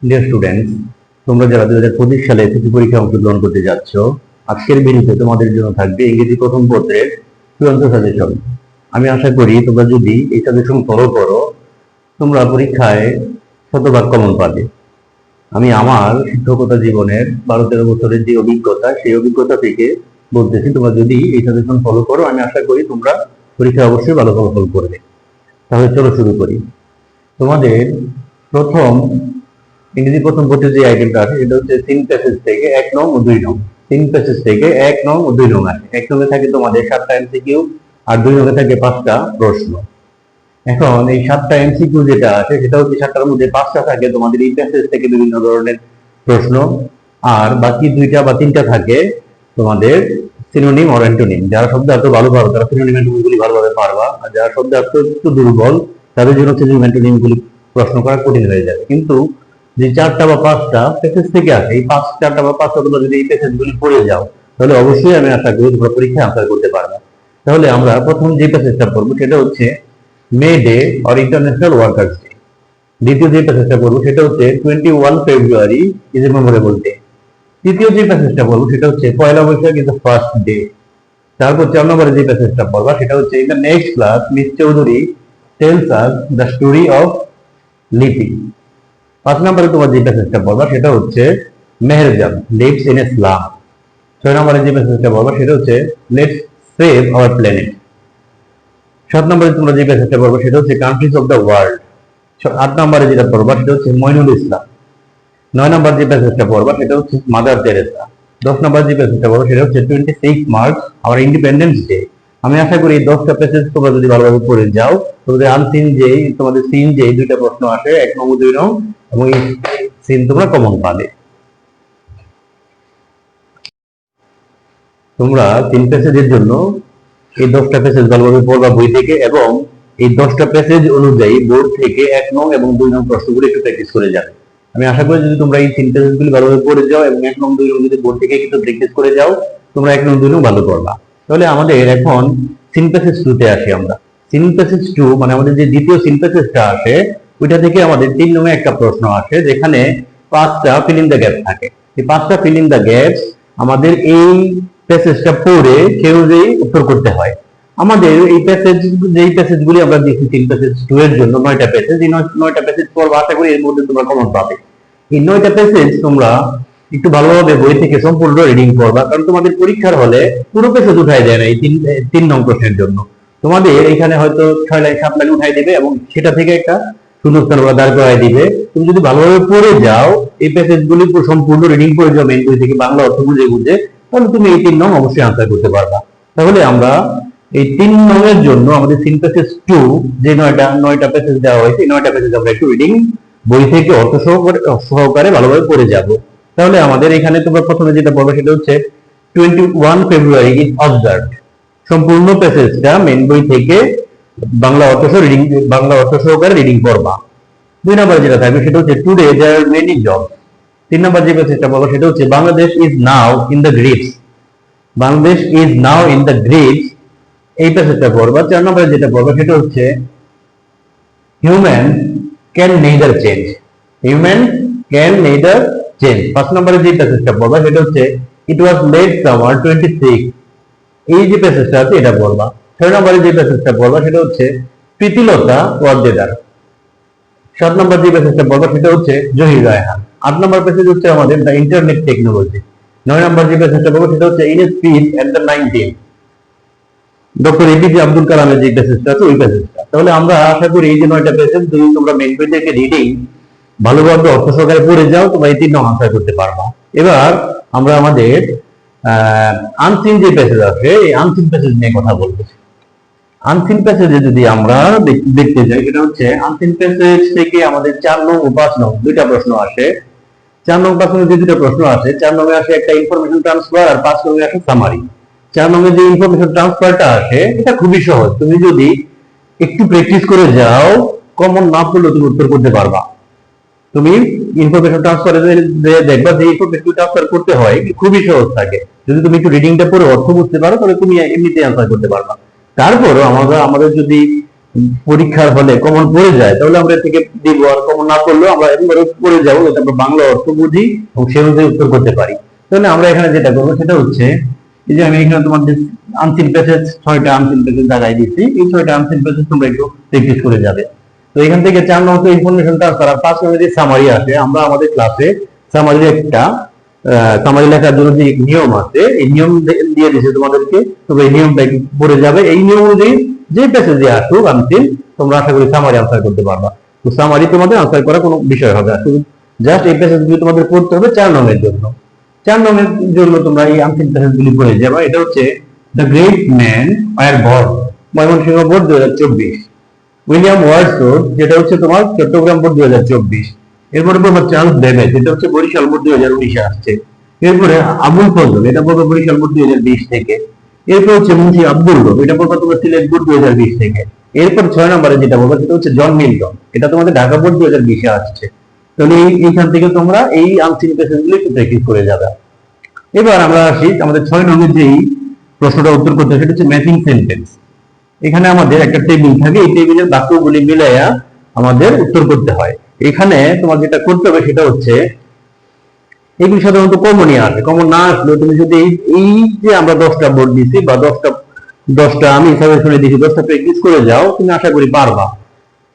Dear students, তোমরা যারা 2025 সালে এসএসসি পরীক্ষায় অংশগ্রহণ করতে যাচ্ছ, আজকের ভিডিওতে তোমাদের জন্য থাকবে ইংরেজি প্রথম পত্রের চূড়ান্ত সাজেশন। আমি আশা করি তোমরা যদি এই সাজেশন ফলো করো, তোমরা পরীক্ষায় শতভাগ কমন পাবে। আমি আমার শিক্ষকতা জীবনের 12-13 বছরের যে অভিজ্ঞতা, সেই অভিজ্ঞতা থেকে বলতেছি, তোমরা যদি এই সাজেশন ফলো করো, আমি আশা করি তোমরা পরীক্ষায় অবশ্যই ভালো ফলাফল করবে। তাহলে চলো শুরু করি। তোমাদের প্রথম ইংরেজি প্রথম পত্রের যে আইটেমটা আছে সেটা হচ্ছে 3 প্যাসেজ থেকে 1 নং ও 2 নং। 3 প্যাসেজ থেকে 1 নং ও 2 নং আছে। 1 নং এ থাকে তোমাদের 7টা এমসিকিউ আর 2 নং এ থাকে 5টা প্রশ্ন। এখন এই 7টা এমসিকিউ যেটা আছে সেটা হচ্ছে 7টার মধ্যে 5টা থাকে তোমাদের এই প্যাসেজ থেকে বিভিন্ন ধরনের প্রশ্ন, আর বাকি 2টা বা 3টা থাকে তোমাদের সিনোনিম অর অ্যান্টোনিম। যারা শব্দার্থ ভালো পারো তারা সিনোনিম অ্যান্টোনিম গুলি ভালোভাবে পারবা, আর যারা শব্দার্থ একটু দুর্বল তাদের জন্য সিনোনিম অ্যান্টোনিম গুলি প্রশ্ন করা কঠিন হয়ে যাবে। কিন্তু যে 4টা বা 5টা প্যাসেজ থেকে আসে, এই 4টা বা 5টা তোমরা যদি এই প্যাসেজ গুলি পড়ে যাও, তাহলে অবশ্যই আমি আশা করি তোমরা পরীক্ষায় আনসার করতে পারবে। তাহলে আমরা প্রথম যে প্যাসেজটা পড়বো সেটা হচ্ছে May Day or International Workers Day. দ্বিতীয় যে প্যাসেজটা পড়বো সেটা হচ্ছে 21 February is a memorable day. তৃতীয় যে প্যাসেজটা পড়বো সেটা হচ্ছে Pohela Boishakh is the first day. তারপর 4 নম্বরে যে প্যাসেজটা পড়বা সেটা হচ্ছে in the next class Miss Chowdhury tells us the story of Lipi. 5 নম্বরে তোমার যে প্যাসেজটা পড়বা সেটা হচ্ছে Meherjan lives in a slum. 6 নম্বরে যে প্যাসেজটা পড়বা সেটা হচ্ছে লেটস সেভ আওয়ার প্ল্যানেট। 7 নম্বরে তোমরা যে প্যাসেজটা পড়বা সেটা হচ্ছে কান্ট্রিজ অফ দ্য ওয়ার্ল্ড। 8 নম্বরে যেটা পড়বা সেটা হচ্ছে মইনুল ইসলাম। 9 নম্বর যে প্যাসেজটা পড়বা সেটা হচ্ছে মাদার তেরেসা। 10 নম্বর যে প্যাসেজটা পড়বা সেটা হচ্ছে 26 মার্চ আওয়ার ইন্ডিপেন্ডেন্স ডে। আমি আশা করি এই 10টা প্যাসেজ তোমরা যদি ভালোভাবে পড়ে যাও, তোমাদের আনসিন যেই তোমাদের সিন যেই 2টা প্রশ্ন আসে 1 নং ও 2 নং, এবং এই সিন তোমরা কমন পাবে। তোমরা 3 প্যাসেজের জন্য এই 10টা প্যাসেজ ভালোভাবে পড়বা বই থেকে, এবং এই 10টা প্যাসেজ অনুযায়ী বোর্ড থেকে 1 নং এবং 2 নং প্রশ্নগুলো একটু প্র্যাকটিস করে যাবে। আমি আশা করি যদি তোমরা এই 3 প্যাসেজগুলো ভালোভাবে পড়ে যাও এবং 1 নং 2 নং যদি বোর্ড থেকে একটু প্র্যাকটিস করে যাও, তোমরা 1 নং 2 নং ভালো করবা। তাহলে আমাদের এখন সিনথেসিস 2 তে আসি আমরা। সিনথেসিস 2 মানে আমাদের যে দ্বিতীয় সিনথেসিসটা আসে, ওইটা থেকে আমাদের 3 নং এ একটা প্রশ্ন আসে যেখানে 5টা ফিল ইন দ্য গ্যাপস থাকে। এই 5টা ফিল ইন দ্য গ্যাপস আমাদের এই প্যাসেজটা পড়ে কেউ যেই উত্তর করতে হয়। আমাদের এই প্যাসেজ যেই প্যাসেজগুলি আমরা দেখি 3 প্যাসেজ 2 এর জন্য 9টা প্যাসেজ, এই 9টা প্যাসেজ পড়বা, আশা করি এর মধ্যে তোমরা কমন পাবে। এই 9টা প্যাসেজ তোমরা একটু ভালোভাবে বই থেকে সম্পূর্ণ রিডিং করবা, কারণ তোমাদের পরীক্ষার হলে পুরো প্যাসেজ উঠাই দেয় না এই 3 নং প্রশ্নের জন্য। তোমাদের এখানে হয়তো 6 লাইন 7 লাইন উঠাই দিবে এবং সেটা থেকে একটা শূন্যস্থান ওরা দাঁড় করাই দিবে। তুমি যদি ভালোভাবে পড়ে যাও, এই প্যাসেজগুলি সম্পূর্ণ রিডিং করে যাও মেইন বই থেকে বাংলা অর্থ বুঝে বুঝে, তাহলে তুমি এই 3 নং অবশ্যই আনসার করতে পারবা। তাহলে আমরা এই 3 নং এর জন্য আমাদের সিনথেসিস 2 যে 9টা প্যাসেজ দেওয়া হয়েছে, এই 9টা প্যাসেজ আমরা একটু রিডিং বই থেকে অর্থ সহকারে ভালোভাবে পড়ে যাব। তাহলে আমাদের এখানে তোমরা প্রথমে যেটা পড়বে সেটা হচ্ছে 21 ফেব্রুয়ারি ইজ অবজার্ভড। সম্পূর্ণ প্যাসেজটা মেইন বই থেকে বাংলা অর্থ সহকারে রিডিং করবা। 2 নম্বরে যেটা থাকবে সেটা হচ্ছে today there are many jobs. 3 নম্বর যে প্যাসেজটা বলবো সেটা হচ্ছে Bangladesh is now in the grips. Bangladesh is now in the grips, এই প্যাসেজটা পড়বা। 4 নম্বরে যেটা পড়বা সেটা হচ্ছে human can neither change. Human can neither change. 5 নম্বরে যে প্যাসেজটা পড়বা সেটা হচ্ছে ইট ওয়াজ লেট সামার 26। এই যে প্যাসেজটা আছে এটা পড়বা। 6 নম্বরে যে প্যাসেজটা পড়বা সেটা হচ্ছে প্রীতিলতা ওয়াদ্দেদার। 7 নম্বর যে প্যাসেজটা পড়বা সেটা হচ্ছে জহির রায়হান। 8 নম্বর প্যাসেজ হচ্ছে আমাদের দ্য ইন্টারনেট টেকনোলজি। 9 নম্বর যে প্যাসেজটা পড়বো সেটা হচ্ছে in a speech at the 19 doctor APJ Abdul কালামের যে প্যাসেজটা আছে ওই প্যাসেজটা। তাহলে আমরা আশা করি এই যে 9টা প্যাসেজ যদি তোমরা মেইন বই থেকে রিডিং ভালোভাবে অর্থ সহকারে পড়ে যাও, তোমরা এই 3 নং আনসার করতে পারবা। এবার আমরা আমাদের আনসিন যে প্যাসেজ আছে, এই আনসিন প্যাসেজ নিয়ে কথা বলবো। আনসিন প্যাসেজে যদি আমরা দেখতে যাই, সেটা হচ্ছে আনসিন প্যাসেজ থেকে আমাদের 4 নং ও 5 নং 2টা প্রশ্ন আসে। 4 নং 5 নং যে 2টা প্রশ্ন আসে, 4 নং এ আসে একটা ইনফরমেশন ট্রান্সফার আর 5 নং এ আসে সামারি। 4 নং এ যে ইনফরমেশন ট্রান্সফারটা আসে এটা খুবই সহজ, তুমি যদি একটু প্র্যাকটিস করে যাও, কমন না পড়লেও তুমি উত্তর করতে পারবা। তুমি ইনফরমেশন ট্রান্সফারে দেখবা যে ইনফরমেশন ট্রান্সফার করতে হয় খুবই সহজ থাকে। যদি তুমি একটু রিডিংটা পড়ে অর্থ বুঝতে পারো, তাহলে তুমি এমনিতেই আনসার করতে পারবা। তারপরও আমাদের যদি পরীক্ষার হলে কমন পড়ে যায় তাহলে আমরা এর থেকে দিব, আর কমন না পড়লেও আমরা একবারে পড়ে যাবো, যাতে আমরা বাংলা অর্থ বুঝি এবং সে অনুযায়ী উত্তর করতে পারি। তাহলে আমরা এখানে যেটা করবো সেটা হচ্ছে, এই যে আমি এখানে তোমাদের আনসিন প্যাসেজ 6টা আনসিন প্যাসেজ লাগাই দিচ্ছি, এই 6টা আনসিন প্যাসেজ তোমরা একটু প্র্যাকটিস করে যাবে। তো এখান থেকে 4 নম্বর ইনফরমেশন ট্রান্সফার আর 5 নম্বর যে সামারি আছে, আমরা আমাদের ক্লাসে সামারি একটা সামারি লেখার জন্য যে নিয়ম আছে এই নিয়ম দিয়ে দিয়েছে তোমাদেরকে, তবে এই নিয়মটা একটু পড়ে যাবে। এই নিয়ম অনুযায়ী যে প্যাসেজে আসুক আনসিন তোমরা আশা করি সামারি আনসার করতে পারবা। তো সামারি তোমাদের আনসার করা কোনো বিষয় হবে না, শুধু জাস্ট এই প্যাসেজগুলো তোমাদের পড়তে হবে 4 নম্বরের জন্য। 4 নম্বরের জন্য তোমরা এই আনসিন প্যাসেজগুলি পড়ে যাবে। এটা হচ্ছে the great man were born, Mymensingh board 2024। William Wordsworth, যেটা হচ্ছে তোমার চট্টগ্রাম বোর্ড 2024। এরপরে পড়বো চার্লস বেবেজ, এটা হচ্ছে বরিশাল বোর্ড 2019 আসছে। এরপরে আবুল ফজল, এটা পড়বো বরিশাল বোর্ড 2020 থেকে। এরপর হচ্ছে মুন্সি আব্দুল রব, এটা পড়বো তোমার সিলেট বোর্ড 2020 থেকে। এরপর 6 নম্বরে যেটা বলবো সেটা হচ্ছে জন মিল্টন, এটা তোমাদের ঢাকা বোর্ড 2020 আসছে। তাহলে এইখান থেকে তোমরা এই আনসিন প্যাসেজগুলো একটু প্র্যাকটিস করে যাবে। এবার আমরা আসি আমাদের 6 নম্বরের যেই প্রশ্নটা উত্তর করতে হয় সেটা হচ্ছে ম্যাচিং সেন্টেন্স। এখানে আমাদের একটা টেবিল থাকে, এই টেবিলের বাক্যগুলি মিলাইয়া আমাদের উত্তর করতে হয়। এখানে তোমার যেটা করতে হবে সেটা হচ্ছে, এগুলি সাধারণত কমনই আসে, কমন না আসলেও তুমি যদি এই যে আমরা 10টা বোর্ড দিছি বা 10টা আমি সাজেশনে দিছি, 10টা প্র্যাকটিস করে যাও, তুমি আশা করি পারবা।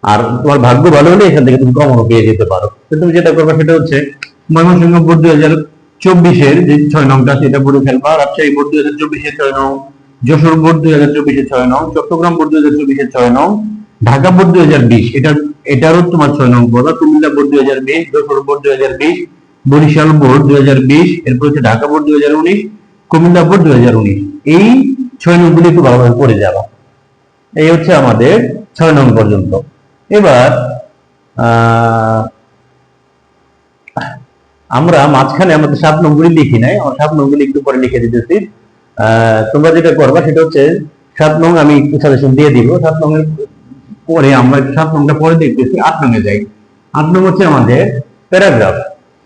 আর তোমার ভাগ্য ভালো হলে এখান থেকে তুমি কমনও পেয়ে যেতে পারো। তো তুমি যেটা করবে সেটা হচ্ছে ময়মনসিংহ বোর্ড 2024-এর যে 6 নংটা সেটা পড়ে ফেলবা, রাজশাহী বোর্ড 2024-এর 6 নং, যশোর বোর্ড 2024-এর 6 নং, চট্টগ্রাম বোর্ড 2024-এর 6 নং, ঢাকা বোর্ড 2020 এটারও তোমার 6 নং পড়বা, Comilla board 2020, Jessore board 2020, Barisal board 2020, এরপর হচ্ছে ঢাকা বোর্ড 2019, কুমিল্লা বোর্ড 2019। এই 6 নংগুলি একটু ভালোভাবে পড়ে যাবা। এই হচ্ছে আমাদের 6 নং পর্যন্ত। এবার আমরা মাঝখানে আমাদের 7 নম্বরই লিখি নাই, আমার 7 নম্বরই একটু পরে লিখে দিতেছি। তোমরা যেটা করবা সেটা হচ্ছে 7 নং আমি একটু সাজেশন দিয়ে দিব। 7 নং এর পরে আমরা 7 নংটা পরে দেখতেছি, 8 নং এ যাই। 8 নং হচ্ছে আমাদের প্যারাগ্রাফ।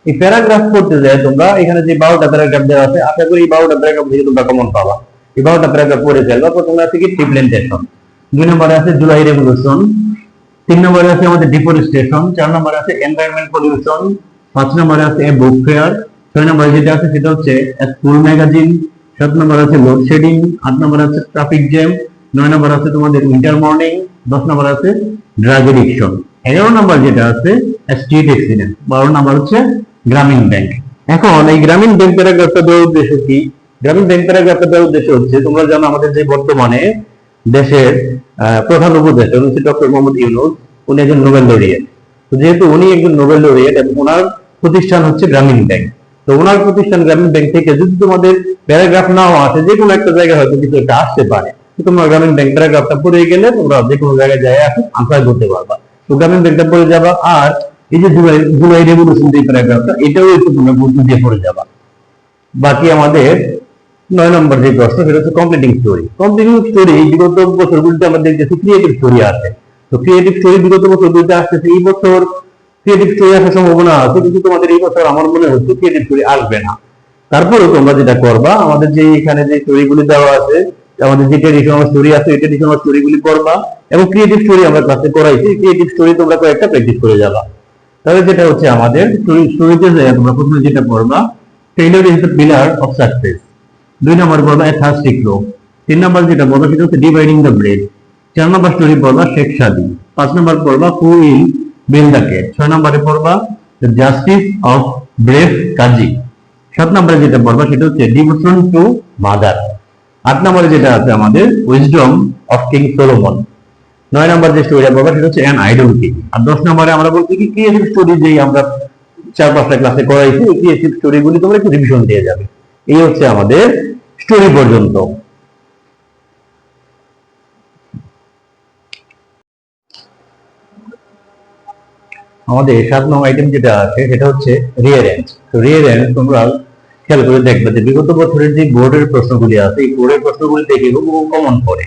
এই প্যারাগ্রাফ করতে যায় তোমরা এখানে যে 12টা প্যারাগ্রাফ দেওয়া আছে, আশা করি এই 12টা প্যারাগ্রাফ থেকে তোমরা কমন পাবা। এই 12টা প্যারাগ্রাফ পড়ে ফেলবা। প্রথমে আছে কি প্রিপ্ল্যান্টেশন, 2 নম্বরে আছে জুলাই রেভলিউশন, 3 নম্বরে আছে আমাদের ডিফরেস্টেশন, 4 নম্বরে আছে এনভায়রনমেন্ট পলিউশন, 5 নম্বরে আছে এ বুক ফেয়ার, 6 নম্বরে যেটা আছে সেটা হচ্ছে স্কুল ম্যাগাজিন, 7 নম্বরে আছে লোডশেডিং, 8 নম্বরে আছে ট্রাফিক জ্যাম, 9 নম্বরে আছে তোমাদের উইন্টার মর্নিং, 10 নম্বরে আছে ড্রাগ এডিকশন, 11 নম্বর যেটা আছে স্ট্রিট অ্যাক্সিডেন্ট, 12 নম্বর হচ্ছে গ্রামীণ ব্যাংক। এখন এই গ্রামীণ ব্যাংক প্যারাগ্রাফটা দেওয়ার উদ্দেশ্য কি? গ্রামীণ ব্যাংক প্যারাগ্রাফটা দেওয়ার উদ্দেশ্য হচ্ছে, তোমরা জানো আমাদের যে বর্তমানে দেশের প্রধান উপদেষ্টা হচ্ছে ডক্টর মোহাম্মদ ইউনূস, উনি একজন নোবেল লরিয়েট। তো যেহেতু উনি একজন নোবেল লরিয়েট এবং ওনার প্রতিষ্ঠান হচ্ছে গ্রামীণ ব্যাংক, তো ওনার প্রতিষ্ঠান গ্রামীণ ব্যাংক থেকে যদি তোমাদের প্যারাগ্রাফ নাও আসে, যে কোনো একটা জায়গায় হয়তো কিছু একটা আসতে পারে, তো তোমরা গ্রামীণ ব্যাংক প্যারাগ্রাফটা পড়ে গেলে তোমরা যে কোনো জায়গায় যায় আনসার করতে পারবা। তো গ্রামীণ ব্যাংকটা পড়ে যাবা। আর এই যে জুলাই রেভলিউশন যে প্যারাগ্রাফটা, এটাও একটু তোমরা গুরুত্ব দিয়ে পড়ে যাবা। বাকি আমাদের 9 নম্বর যে প্রশ্ন সেটা হচ্ছে কমপ্লিটিং স্টোরি। কমপ্লিটিং স্টোরি বিগত বছরগুলিতে আমরা দেখতেছি ক্রিয়েটিভ স্টোরি আছে। তো ক্রিয়েটিভ স্টোরি বিগত বছরগুলিতে আসতেছে, এই বছর ক্রিয়েটিভ স্টোরি আসার সম্ভাবনা আছে, কিন্তু তোমাদের এই বছর আমার মনে হচ্ছে ক্রিয়েটিভ স্টোরি আসবে না। তারপরেও তোমরা যেটা করবা, আমাদের যে এখানে যে স্টোরিগুলি দেওয়া আছে, আমাদের যে ট্রেডিশনাল স্টোরি আছে, এই ট্রেডিশনাল স্টোরিগুলি পড়বা এবং ক্রিয়েটিভ স্টোরি আমরা ক্লাসে করাইছি, ক্রিয়েটিভ স্টোরি তোমরা কয়েকটা প্র্যাকটিস করে যাবা। তাহলে যেটা হচ্ছে আমাদের স্টোরিতে তোমরা প্রথমে যেটা পড়বা, failure is the pillar of success. 2 নম্বর পড়বা এ থার্স্টি ক্রো। 3 নম্বর যেটা পড়বা সেটা হচ্ছে dividing the bread. 4 number story পড়বা শেখ সাদি। 5 নম্বর পড়বা who will build the Kate. 6 নম্বরে পড়বা দ্য জাস্টিস অফ ব্রেভ কাজী। 7 নম্বরে যেটা পড়বা সেটা হচ্ছে ডিভোশন টু মাদার। 8 নম্বরে যেটা আছে আমাদের উইজডম অফ কিং সলোমন। 9 নম্বর যে স্টোরিটা পড়বা সেটা হচ্ছে অ্যান আইডল কিং। আর 10 নম্বরে আমরা বলছি কি ক্রিয়েটিভ স্টোরি, যেই আমরা 4-5টা ক্লাসে করাইছি, এই ক্রিয়েটিভ স্টোরিগুলি তোমরা একটু রিভিশন দিয়ে যাবে। এই হচ্ছে আমাদের স্টোরি পর্যন্ত। আমাদের 7 নং আইটেম যেটা আছে সেটা হচ্ছে রিয়ারেঞ্জ। তো রিয়ারেঞ্জ তোমরা খেয়াল করে দেখবে যে বিগত বছরের যে বোর্ডের প্রশ্নগুলি আছে, এই বোর্ডের প্রশ্নগুলি থেকে খুব কমন পড়ে,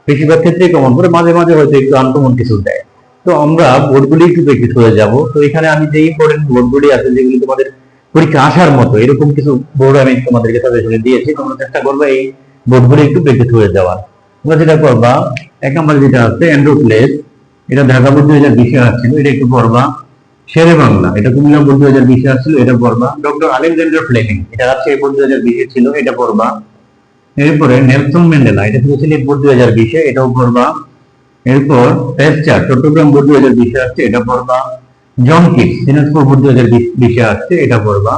বেশিরভাগ ক্ষেত্রেই কমন পড়ে, মাঝে মাঝে হয়তো একটু আনকমন কিছু দেয়। তো আমরা বোর্ডগুলি একটু প্র্যাকটিস হয়ে যাব। তো এখানে আমি যে ইম্পর্টেন্ট বোর্ডগুলি আছে যেগুলি তোমাদের পরীক্ষা আসার মতো, এরকম কিছু বোর্ড আমি তোমাদেরকে সাজেশনে দিয়েছি, তোমরা চেষ্টা করবে এই বোর্ডগুলি একটু প্র্যাকটিস হয়ে যাওয়ার। তোমরা যেটা করবা, এক নম্বরে যেটা আছে এন্ড্রোপ্লেস, এটা ঢাকা বোর্ড 2020 আসছিল, এটা একটু পড়বা। শেরে বাংলা, এটা কুমিল্লা বোর্ড 2020 আসছিল, এটা পড়বা। ডক্টর আলেকজান্ডার ফ্লেমিং, এটা রাজশাহী বোর্ড 2020 ছিল, এটা পড়বা। এরপরে নেলসন ম্যান্ডেলা, এটা ছিল সিলেট বোর্ড 2020, এটাও পড়বা। এরপর টেস্টার, চট্টগ্রাম বোর্ড 2020 আসছে, এটা পড়বা। জন কিটস, দিনাজপুর বোর্ড 2020 আসছে, এটা পড়বা।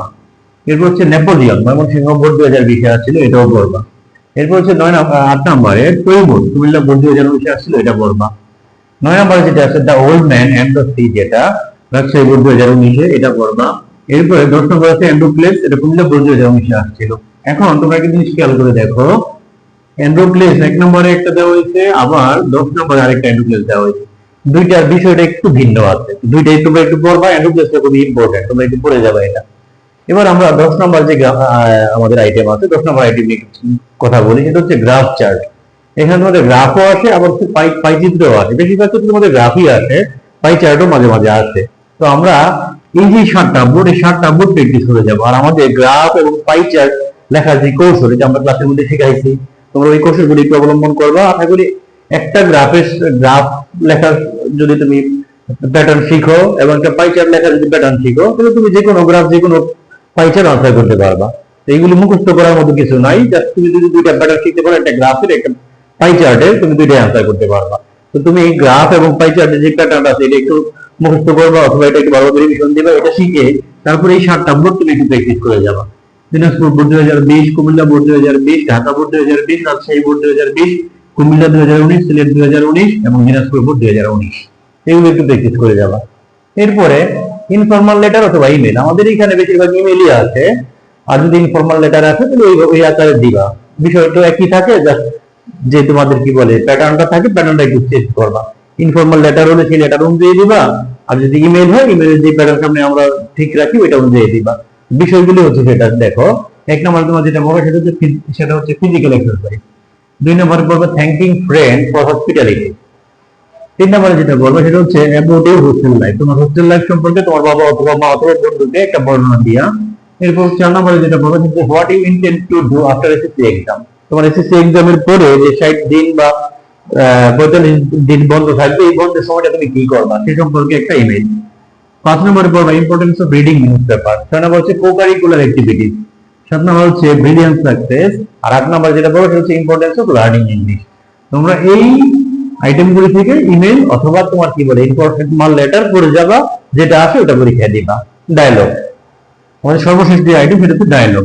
এরপর হচ্ছে নেপোলিয়ন, ময়মনসিংহ বোর্ড 2020 আসছিল, এটাও পড়বা। এরপর হচ্ছে 8 নম্বরে তৈমুর, কুমিল্লা বোর্ড 2019 আসছিল, এটা পড়বা। 9 নম্বরে যেটা আছে the old man and the sea, যেটা রাজশাহী বোর্ড 2019, এটা পড়বা। এরপরে 10 নম্বর আছে এন্ড্রোপ্লেস, এটা কুমিল্লা বোর্ড 2019 আসছিল। এখন তোমরা একটা জিনিস খেয়াল করে দেখো, এন্ড্রোপ্লেস 1 নম্বরে একটা দেওয়া হয়েছে, আবার 10 নম্বরে আরেকটা এন্ড্রোপ্লেস দেওয়া হয়েছে। দুইটার বিষয়টা একটু ভিন্ন আছে, দুইটা তোমরা একটু পড়বা। এন্ড্রোপ্লেসটা খুবই ইম্পর্টেন্ট, তোমরা একটু পড়ে যাবে এটা। এবার আমরা 10 নম্বর যে আমাদের আইটেম আছে, 10 নম্বর আইটেম নিয়ে কথা বলি, সেটা হচ্ছে গ্রাফ চার্ট। এখানে তোমাদের গ্রাফও আসে, আবার পাই চিত্রও আসে। বেশিরভাগ ক্ষেত্রে তোমাদের গ্রাফই আসে, পাই চার্টও মাঝে মাঝে আসে। তো আমরা এই যে 7টা বোর্ড, এই 7টা বোর্ড প্র্যাকটিস করে যাবো। আর আমাদের গ্রাফ এবং পাই চার্ট লেখার যে কৌশল, এটা আমরা ক্লাসের মধ্যে শিখাইছি, তোমরা ওই কৌশলগুলি একটু অবলম্বন করবা। আশা করি একটা গ্রাফ লেখার যদি তুমি প্যাটার্ন শিখো এবং একটা পাই চার্ট লেখার যদি প্যাটার্ন শিখো, তাহলে তুমি যে কোনো গ্রাফ, যে কোনো পাই চার্ট আনসার করতে পারবা। এইগুলি মুখস্থ করার মতো কিছু নাই, জাস্ট তুমি যদি দুইটা প্যাটার্ন শিখতে পারো, একটা গ্রাফের একটা পাই চার্টের, তুমি দুইটাই আনসার করতে পারবা। তো তুমি এই গ্রাফ এবং পাই চার্টের যে প্যাটার্ন আছে, এটা একটু মুখস্থ করবা, অথবা এটা একটু ভালোভাবে রিভিশন দিবা। এটা শিখে তারপরে এই 7টা বোর্ড তুমি একটু প্র্যাকটিস করে যাবা। Dinajpur board 2020, Comilla board 2020, Dhaka board 2020, Rajshahi board 2020, Comilla 2019, Sylhet 2019 এবং দিনাজপুর বোর্ড 2019, এগুলো একটু প্র্যাকটিস করে যাবা। এরপরে ইনফরমাল লেটার অথবা ইমেল, আমাদের এখানে বেশিরভাগ ইমেলই আছে। আর যদি ইনফরমাল লেটার আছে তাহলে ওই আকারে দিবা। বিষয়টা একই থাকে, জাস্ট যে তোমাদের কি বলে প্যাটার্নটা থাকে, প্যাটার্নটা একটু চেঞ্জ করবা। ইনফরমাল লেটার হলে সেই লেটার অনুযায়ী দিবা, আর যদি ইমেল হয়, ইমেলের যে প্যাটার্ন সামনে আমরা ঠিক রাখি ওইটা অনুযায়ী দিবা। বিষয়গুলি হচ্ছে সেটা দেখো। 1 নম্বর তোমার যেটা বলবো সেটা হচ্ছে ফিজিক্যাল এক্সারসাইজ। 2 নম্বরে বলবো থ্যাঙ্কিং ফ্রেন্ড ফর হসপিটালিটি। 3 নম্বরে যেটা বলবো সেটা হচ্ছে অ্যাবাউট ইউর হোস্টেল লাইফ, তোমার হোস্টেল লাইফ সম্পর্কে তোমার বাবা অথবা মা অথবা বন্ধুকে একটা বর্ণনা দিয়া। এরপর 4 নম্বরে যেটা বলবো সেটা what you intend to do after SSC exam, তোমার এসএসসি এক্সামের পরে যে 60 দিন বা 45 দিন বন্ধ থাকবে, এই বন্ধের সময়টা তুমি কি করবা সে সম্পর্কে একটা ইমেজ। 5 নম্বরে বলবো importance of reading news paper. 6 নম্বর হচ্ছে কো-কারিকুলার অ্যাক্টিভিটিস। 7 নম্বর হচ্ছে ব্রিলিয়ান্ট সাকসেস। আর 8 নম্বর যেটা বলবো সেটা হচ্ছে ইম্পর্টেন্স অফ লার্নিং ইংলিশ। তোমরা এই আইটেমগুলি থেকে ইমেল অথবা তোমার কি বলে ইনফরমাল লেটার করে যাবা, যেটা আসে ওটা পরীক্ষা দিবা। ডায়লগ, আমাদের সর্বশেষ যে আইটেম সেটা হচ্ছে ডায়লগ।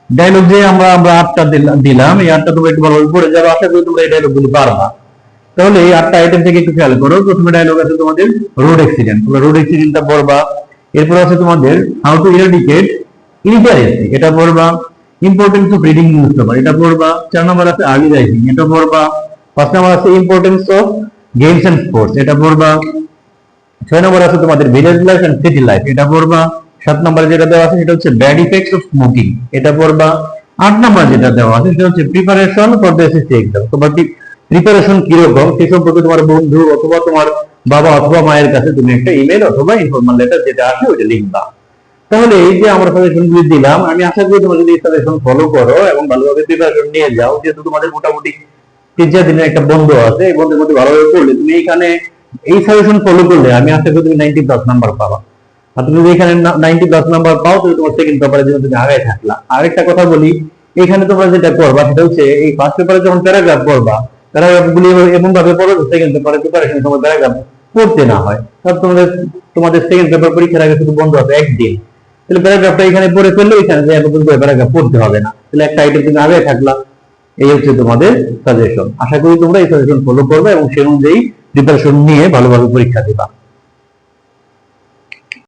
ডায়লগ যে আমরা 8টা দিলাম, এই 8টা তোমরা একটু ভালোভাবে পড়ে যাবা। আশা করি তোমরা এই ডায়লগগুলি পারবা। তাহলে এই 8টা আইটেম থেকে একটু খেয়াল করো। প্রথমে ডায়লগ আছে তোমাদের রোড অ্যাক্সিডেন্ট, তোমরা রোড অ্যাক্সিডেন্টটা পড়বা। এরপর আছে তোমাদের হাউ টু ইরাডিকেট ইলিটারেসি, এটা পড়বা। Importance of reading news paper, এটা পড়বা। 4 নম্বর আছে আর্লি রাইজিং, এটা পড়বা। 5 নম্বর আছে importance of games and sports, এটা পড়বা। 6 নম্বর আছে তোমাদের village life and city life, এটা পড়বা। 7 নম্বরে যেটা দেওয়া আছে সেটা হচ্ছে ব্যাড ইফেক্টস অফ স্মোকিং, এটা পড়বা। 8 নম্বর যেটা দেওয়া আছে সেটা হচ্ছে preparation for the SSC exam, তোমার প্রিপারেশন কিরকম সে সম্পর্কে তোমার বন্ধু অথবা তোমার বাবা অথবা মায়ের কাছে তুমি একটা ইমেল অথবা ইনফরমাল লেটার যেটা আসে ওইটা লিখবা। তাহলে এই যে আমরা সাজেশনগুলি দিলাম, আমি আশা করি তোমরা যদি এই সাজেশন ফলো করো এবং ভালোভাবে প্রিপারেশন নিয়ে যাও, যেহেতু তোমাদের মোটামুটি 3-4 দিনের একটা বন্ধ আছে, এই বন্ধের মধ্যে ভালোভাবে পড়লে তুমি এখানে এই সাজেশন ফলো করলে আমি আশা করি তুমি 90+ নাম্বার পাবা। আর তুমি যদি এখানে 90+ নাম্বার পাও তাহলে তোমার সেকেন্ড পেপারের জন্য তুমি আগায় থাকলা। আরেকটা কথা বলি, এখানে তোমরা যেটা করবা সেটা হচ্ছে এই ফার্স্ট পেপারে যখন প্যারাগ্রাফ পড়বা, প্যারাগ্রাফগুলি এমন ভাবে পড়ো সেকেন্ড পেপারে প্রিপারেশন তোমার প্যারাগ্রাফ পড়তে না হয়। তাহলে তোমাদের সেকেন্ড পেপার পরীক্ষার আগে শুধু বন্ধ হবে একদিন, তাহলে প্যারাগ্রাফটা এখানে পড়ে ফেললে এখানে যে প্যারাগ্রাফ পড়তে হবে না, তাহলে একটা আইটেম তুমি আগে থাকলা। এই হচ্ছে তোমাদের সাজেশন। আশা করি তোমরা এই সাজেশন ফলো করবে এবং সেই অনুযায়ী প্রিপারেশন নিয়ে ভালোভাবে পরীক্ষা দিবা।